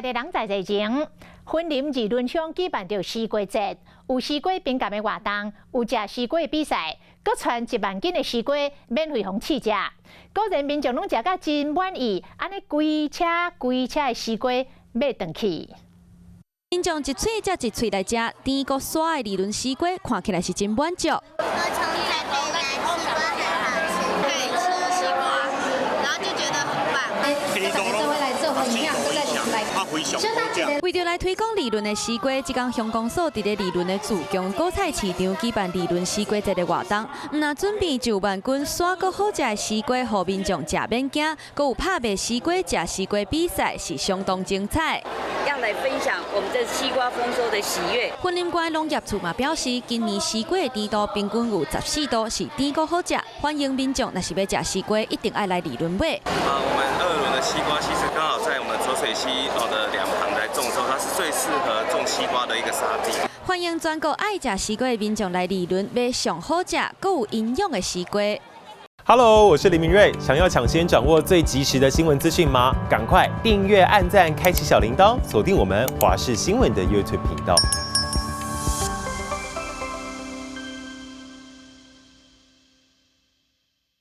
在地人在在前，婚林二轮乡举办着西瓜节，有西瓜冰柑的活动，有食西瓜的比赛，搁传1万斤的西瓜免费试食。果然民众拢食甲真满意，安尼规车的西瓜买回去。 民众一喙接一喙来食，甜搁刷的2轮西瓜，看起来是真满足。我从台北来，西瓜很好吃，可以吃西瓜，然后就觉得很棒。为着来推广2轮的西瓜，即天乡公所伫咧2轮的自强果菜市场举办2轮西瓜节的活动，唔那准备1万斤刷搁好食的西瓜，互民众食免惊，搁有拍卖西瓜、食西瓜比赛，是相当精彩。 要来分享我们这西瓜丰收的喜悦。云林县农业处嘛表示，今年西瓜的甜度平均有14度，是甜果好食。欢迎民众若是要食西瓜，一定爱来2轮买。我们2轮的西瓜其实刚好在我们浊水溪的2旁来种植，它是最适合种西瓜的一个沙地。欢迎全国爱食西瓜的民众来2轮买上好食、够有营养的西瓜。 Hello， 我是林明瑞。想要抢先掌握最及时的新闻资讯吗？赶快订阅、按赞、开启小铃铛，锁定我们华视新闻的 YouTube 频道。